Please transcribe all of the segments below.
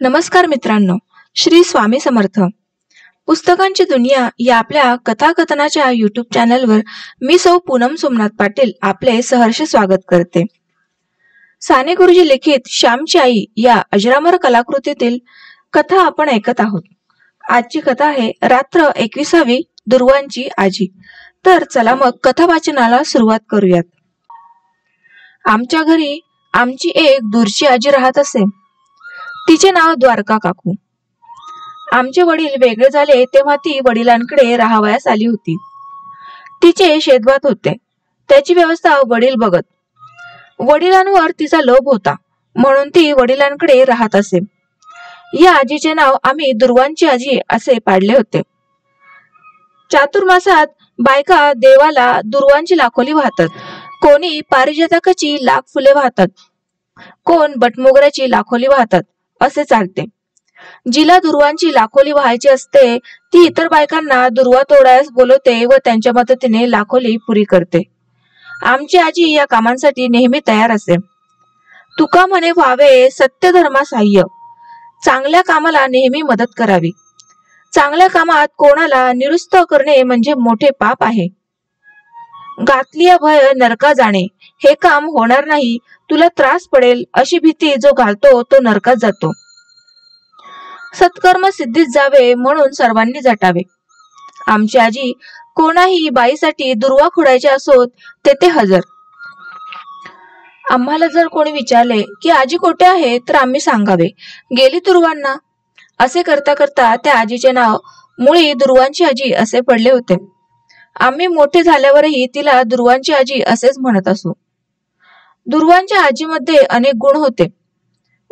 नमस्कार मित्रांनो, श्री स्वामी समर्थ. पुस्तकांची दुनिया या आपल्या कथाकथनाच्या यूट्यूब चॅनलवर मी सौ पूनम सोमनाथ पाटील आपले सहर्ष स्वागत करते. साने गुरुजी लिखित श्यामची आई या अजरामर कलाकृतीतील कथा आपण ऐकत आहोत. आजची कथा आहे रात्र 21वी दुर्वांची आजी. तर चला मग कथा वाचनाला सुरुवात करूयात. आमच्या घरी आमची एक दूरची आजी राहत असे. तिचे नाव द्वारका काकू. आमचे वडील वेगळे झाले तेव्हा ती वडिलांकडे राहावयास आली होती. तिचे शेतभात होते, त्याची व्यवस्था वडील बघत. वडिलांवर तिचा लोभ होता म्हणून ती वडिलांकडे राहत असे. या आजीचे नाव आम्ही दुर्वांची आजी असे पाडले होते. चातुर्मासात बायका देवाला दुर्वांची लाखोली वाहतात. कोणी पारिजातकाची लाख फुले वाहतात, कोण बटमोगऱ्याची लाखोली वाहतात असे चालते. जिला दुर्वांची लाखोली व्हायची असते ती इतर बायकांना दुर्वा तोडायस बोलवते व त्यांच्या मदतीने लाखोली पुरी करते. आमची आजी या कामांसाठी नेहमी तयार असे. तुका म्हणे व्हावे सत्य धर्मा साह्य. चांगल्या कामाला नेहमी मदत करावी. चांगल्या कामात कोणाला निरुस्त करणे म्हणजे मोठे पाप आहे. घातली भय नरका जाणे. हे काम होणार नाही, तुला त्रास पडेल अशी भीती जो घालतो तो नरकात जातो. सत्कर्म सिद्धीत जावे म्हणून सर्वांनी झटावे. आमची आजी कोणाही बाईसाठी दुर्वा खुडायचे असोत तेथे हजर. आम्हाला जर कोणी विचारले की आजी कोठे आहे तर आम्ही सांगावे गेली दुर्वांना. असे करता करता त्या आजीचे नाव मुळी दुर्वांची आजी असे पडले होते. आम्ही मोठे झाल्यावरही तिला दुर्वांची आजी असेच म्हणत असू. दुर्वांच्या आजीमध्ये अनेक गुण होते.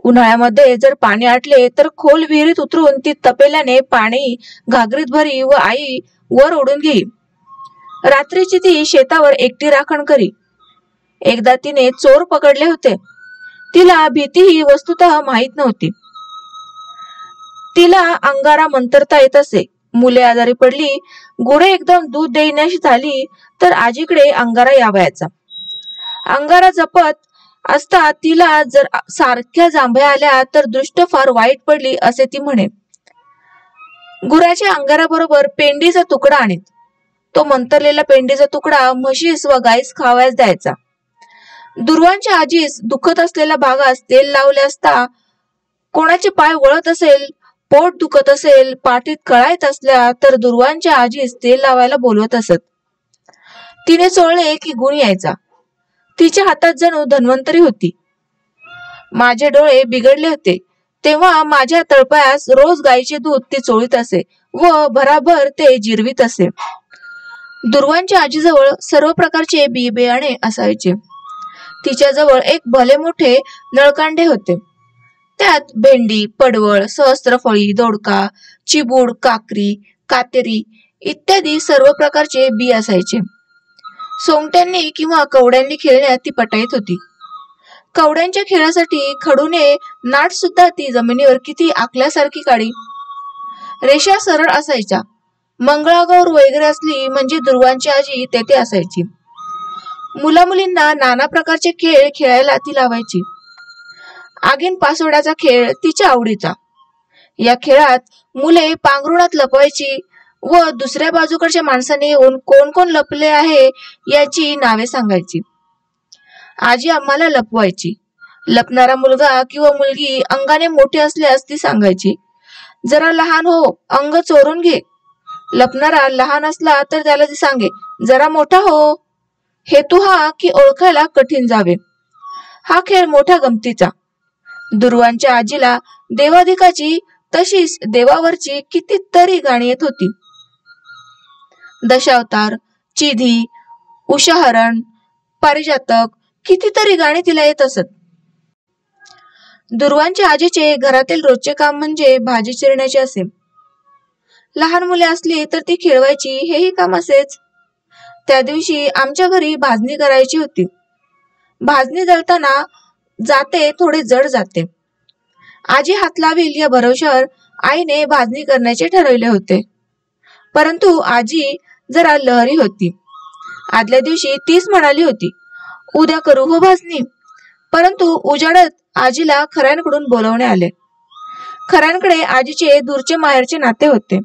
उन्हाळ्यामध्ये जर पाणी आटले तर खोल विहिरीत उतरून ती तपेल्याने पाणी घागरीत भरी व आई वर ओढून घेई. रात्रीची ती शेतावर एकटी राखण करी. एकदा तिने चोर पकडले होते. तिला भीती ही वस्तुतः माहीत नव्हती. तिला अंगारा मंतरता येत असे. मुले आजारी पडली, गुरे एकदम दूध देण्याशी झाली तर आजीकडे अंगारा यावयाचा. अंगारा जपत असता तिला जर सारख्या जांभया आल्या तर दृष्ट फार वाईट पडली असे ती म्हणे. गुराच्या अंगाराबरोबर पेंडीचा तुकडा आणीत. तो मंतरलेला पेंडीचा तुकडा म्हशीस व गाईस खावयास द्यायचा. दुर्वांच्या आजीस दुखत असलेल्या भागास तेल लावले असता, कोणाचे पाय वळत असेल, पोट दुखत असेल, पाठीत कळा येत असल्या तर दुर्वांच्या आजीस तेल लावायला बोलवत असत. तिने चोळले की गुण यायचा. तिच्या हातात जणू धन्वंतरी होती. माझे डोळे बिघडले होते तेव्हा माझ्या तळपायास रोज गाईचे दूध ती चोळीत असे व भराभर ते जिरवीत असे. दुर्वांच्या आजीजवळ सर्व प्रकारचे बी बियाणे असायचे. तिच्याजवळ एक भले मोठे नळकांडे होते. त्यात भेंडी, पडवळ, सहस्त्रफळी, दोडका, चिबूड, काकरी, कातेरी इत्यादी सर्व प्रकारचे बी असायचे. सोंगट्यांनी किंवा कवड्यांनी खेळण्यात ती पटाईत होती. कवड्यांच्या खेळासाठी खडूने नाट सुद्धा ती जमिनीवर किती आखल्यासारखी काढी. रेषा सरळ असायच्या. मंगळागौर वगैरे असली म्हणजे दुर्वांची आजी तेथे असायची. मुला मुलींना नाना प्रकारचे खेळ खेळायला ती लावायची. आगीन पासोड्याचा खेळ तिच्या आवडीचा. या खेळात मुले पांघरुणात लपवायची व दुसऱ्या बाजूकडच्या माणसाने येऊन कोण कोण लपले आहे याची नावे सांगायची. आजी आम्हाला लपवायची. लपणारा मुलगा किंवा मुलगी अंगाने मोठे असल्यास ती सांगायची, जरा लहान हो, अंग चोरून घे. लपणारा लहान असला तर त्याला ती सांगे, जरा मोठा हो. हेतू हा की ओळखायला कठीण जावे. हा खेळ मोठ्या गमतीचा. दुर्वांच्या आजीला देवाधिकाची तशीच देवावरची कितीतरी गाणी येत होती. दशावतार, चिधी, उषाहरण, पारिजातक कितीतरी गाणी तिला येत असत. दुर्वांच्या आजीचे घरातील रोजचे काम म्हणजे भाजी चिरण्याचे असे. लहान मुले असली तर ती खेळवायची हेही काम असेच. त्या दिवशी आमच्या घरी भाजणी करायची होती. भाजणी दळताना जाते थोडे जड जाते. आजी हात लावील या भरवशावर आईने भाजणी करण्याचे ठरवले होते. परंतु आजी जरा लहरी होती. आदल्या दिवशी तीच म्हणाली होती, उद्या करू हो भाजणी. परंतु उजाडत आजीला खऱ्यांकडून बोलवणे आले. खऱ्यांकडे आजीचे दूरचे माहेरचे नाते होते.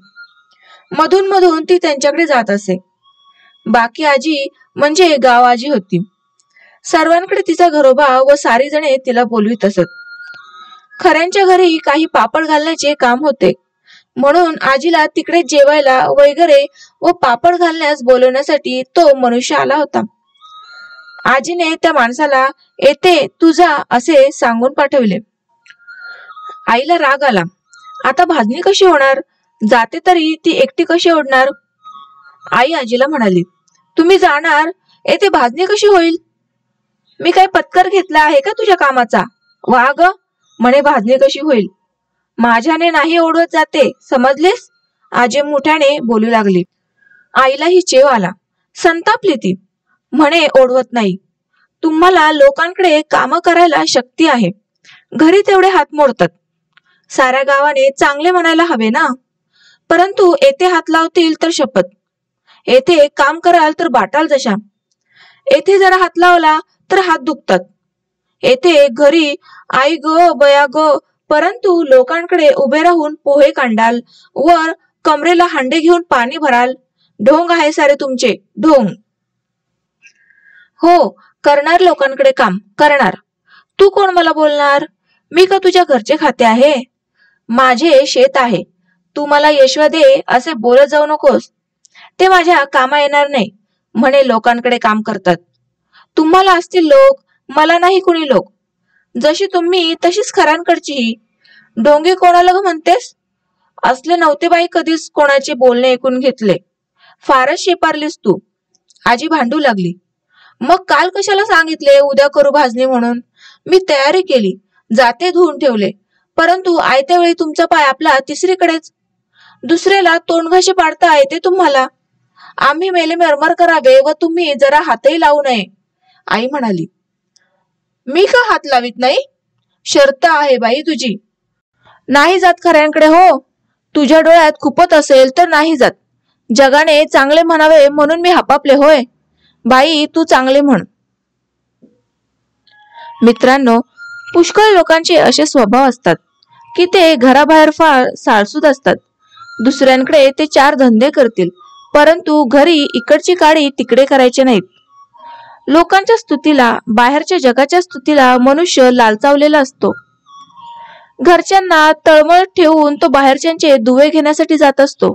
मधून मधून ती त्यांच्याकडे जात असे. बाकी आजी म्हणजे गाव आजी होती. सर्वांकडे तिचा घरोबा व सारी जणे तिला बोलवीत असत. खऱ्यांच्या घरी काही पापड घालण्याचे काम होते, म्हणून आजीला तिकडे जेवायला वगैरे व पापड घालण्यास बोलवण्यासाठी तो मनुष्य आला होता. आजीने त्या माणसाला येते तू जा असे सांगून पाठविले. आईला राग आला. आता भाजणी कशी होणार? जाते तरी ती एकटी कशी ओढणार? आई आजीला म्हणाली, तुम्ही जाणार, येथे भाजणी कशी होईल? मी काय पत्कर घेतला आहे का तुझ्या कामाचा? वा ग, म्हणे भाजणी कशी होईल? माझ्याने नाही ओढवत जाते, समजलेस? आजी मोठ्याने बोलू लागली. आईला ही चेव आला. संतापली ती. म्हणे ओढवत नाही. तुम्हाला लोकांकडे काम करायला शक्ती आहे, घरी तेवढे हात मोडतात. साऱ्या गावाने चांगले म्हणायला हवे ना. परंतु येथे हात लावतील तर शपथ, येथे काम कराल तर बाटाल जशा. येथे जरा हात लावला तर हात दुखतात. येथे घरी आई ग बया ग, परंतु लोकांकडे उभे राहून पोहे कांडाल, वर कमरेला हांडे घेऊन पाणी भराल. ढोंग आहे सारे तुमचे, ढोंग. हो, करणार लोकांकडे काम, करणार. तू कोण मला बोलणार? मी का तुझ्या घरचे खाते आहे? माझे शेत आहे, तू मला येशवा दे असे बोलत जाऊ नकोस. ते माझ्या कामा येणार नाही. म्हणे लोकांकडे काम करतात. तुम्हाला असतील लोक, मला नाही कुणी लोक. जशी तुम्ही तशीच खऱ्यांकडची. ढोंगे कोणाला ग म्हणतेस? असले नव्हते बाई कधीच कोणाचे बोलणे ऐकून घेतले. फारच शेपारलीस तू. आजी भांडू लागली. मग काल कशाला सांगितले उद्या करू भाजणी म्हणून? मी तयारी केली, जाते धुवून ठेवले, परंतु आयत्या वेळी तुमचा पाय आपला तिसरीकडेच. दुसऱ्याला तोंडघाशी पाडता येते तुम्हाला. आम्ही मेले मरमर करावे व तुम्ही जरा हातही लावू नये. आई म्हणाली, मी का हात लावित नाही? शर्त आहे बाई तुझी. नाही जात खऱ्यांकडे हो. तुझ्या डोळ्यात खुपत असेल तर नाही जात. जगाने चांगले म्हणावे म्हणून मी हापापले होय. बाई तू चांगले म्हण. मित्रांनो, पुष्कळ लोकांचे असे स्वभाव असतात की ते घराबाहेर फार साळसूद असतात. दुसऱ्यांकडे ते चार धंदे करतील, परंतु घरी इकडची काडी तिकडे करायचे नाहीत. लोकांच्या स्तुतीला, बाहेरच्या जगाच्या स्तुतीला मनुष्य लालचावलेला असतो. घरच्यांना तळमळत ठेवून तो बाहेरच्यांचे दुवे घेण्यासाठी जात असतो.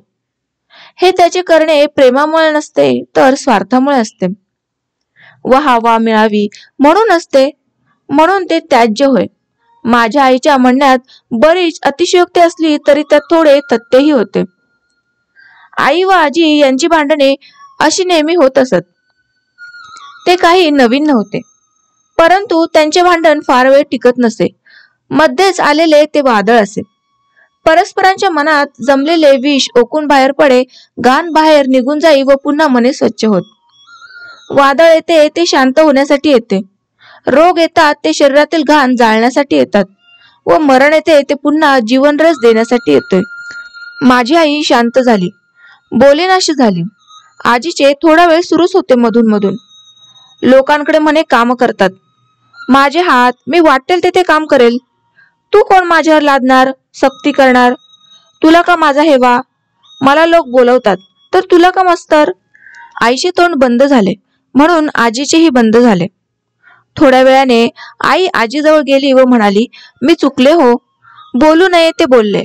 हे त्याचे करणे प्रेमामुळे नसते तर स्वार्थामुळे असते. वाहवा मिळावी म्हणून असते, म्हणून ते त्याज्य होय. माझ्या आईच्या म्हणण्यात बरीच अतिशयोक्ती असली तरी त्यात थोडे तथ्यही होते. आई व आजी यांची भांडणे अशी नेहमी होत असत. ते काही नवीन नव्हते, परंतु त्यांचे भांडण फार वेळ टिकत नसे. मध्येच आलेले ते वादळ असे. परस्परांच्या मनात जमलेले विष ओकून बाहेर पडे, गाण बाहेर निघून जाई व पुन्हा मने स्वच्छ होत. वादळ येते ते शांत होण्यासाठी येते. रोग येतात ते शरीरातील घाण जाळण्यासाठी येतात व मरण येते ते पुन्हा जीवनरस देण्यासाठी येते. माझी आई शांत झाली, बोलेनाशी झाली. आजीचे थोडा वेळ सुरूच होते मधून मधून. लोकांकडे म्हणे काम करतात. माझे हात, मी वाटेल तेथे काम करेल. तू कोण माझ्यावर लादणार, सक्ती करणार? तुला का माझा हेवा? मला लोक बोलवतात तर तुला का मस्तर? आईचे तोंड बंद झाले, म्हणून आजीचेही बंद झाले. थोड्या वेळाने आई आजीजवळ गेली व म्हणाली, मी चुकले हो, बोलू नये ते बोलले.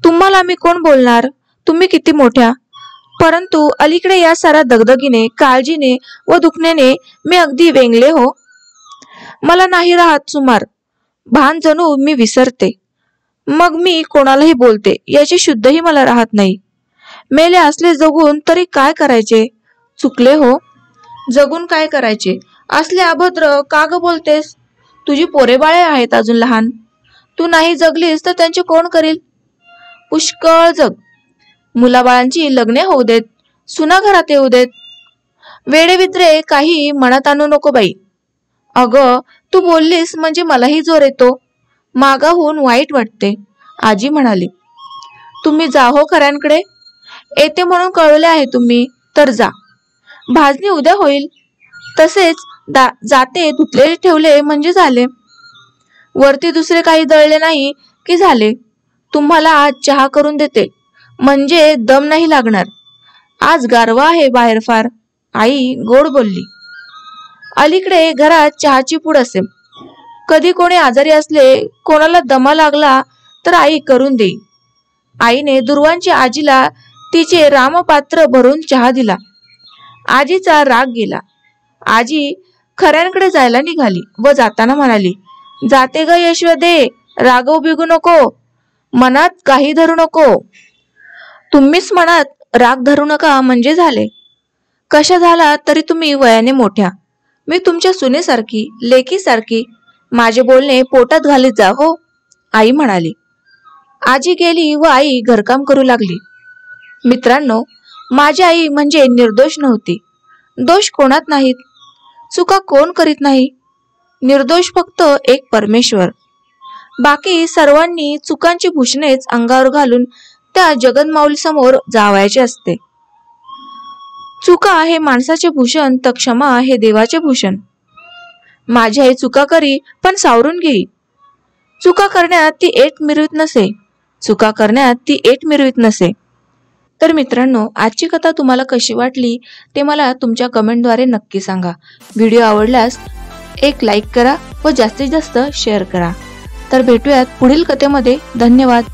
तुम्हाला मी कोण बोलणार? तुम्ही किती मोठ्या. परंतु अलीकडे या साऱ्या दगदगीने, काळजीने व दुखण्याने मी अगदी वेंगले हो. मला नाही राहत सुमार. भान जणू मी विसरते. मग मी कोणालाही बोलते याची शुद्धही मला राहत नाही. मेले असले जगून तरी काय करायचे? चुकले हो. जगून काय करायचे? असले अभद्र का ग बोलतेस? तुझी पोरे बाळे आहेत अजून लहान. तू नाही जगलीस तर त्यांचे कोण करील? पुष्कळ जग. मुलाबाळांची लग्ने होऊ देत, सुना घरात येऊ देत. वेडेविद्रे काही मनात आणू नको बाई. अगं, तू बोललीस म्हणजे मलाही जोर येतो. मागाहून वाईट वाटते. आजी म्हणाली, तुम्ही जा हो खऱ्यांकडे. येते म्हणून कळवले आहे तुम्ही, तर जा. भाजणी उद्या होईल. तसेच जाते धुतलेले ठेवले म्हणजे झाले. वरती दुसरे काही दळले नाही की झाले. तुम्हाला आज चहा करून देते, म्हणजे दम नाही लागणार. आज गारवा आहे बाहेर फार, आई गोड बोलली. अलीकडे घरात चहाची पूड असे. कधी कोणी आजारी असले, कोणाला दमा लागला तर आई करून देई. आईने दुर्वांच्या आजीला तिचे रामपात्र भरून चहा दिला. आजीचा राग गेला. आजी खऱ्यांकडे जायला निघाली व जाताना म्हणाली, जाते ग यशोदे, रागव बिगू नको, मनात काही धरू नको. तुम्हीच मनात राग धरू नका म्हणजे झाले. कशा झाला तरी तुम्ही वयाने मोठ्या. मी तुमच्या सुनेसारखी, लेकीसारखी. माझे बोलणे पोटात घालीत जा हो, आई म्हणाली. आजी गेली व आई घरकाम करू लागली. मित्रांनो, माझी आई म्हणजे निर्दोष नव्हती. दोष कोणात नाहीत, चुका कोण करीत नाही. निर्दोष फक्त एक परमेश्वर. बाकी सर्वांनी चुकांची भूषणेच अंगावर घालून त्या जगन्माऊली समोर जावायचे असते. चुका हे माणसाचे भूषण तर क्षमा हे देवाचे भूषण. माझी आई चुका करी पण सावरून घेई. चुका करण्यात ती ऐट मिरवीत नसे, चुका करण्यात ती ऐट मिरवीत नसे. तर मित्रांनो, आजची कथा तुम्हाला कशी वाटली ते मला तुमच्या कमेंटद्वारे नक्की सांगा. व्हिडिओ आवडल्यास एक लाईक करा व जास्तीत जास्त शेअर करा. तर भेटूयात पुढील कथेमध्ये. धन्यवाद.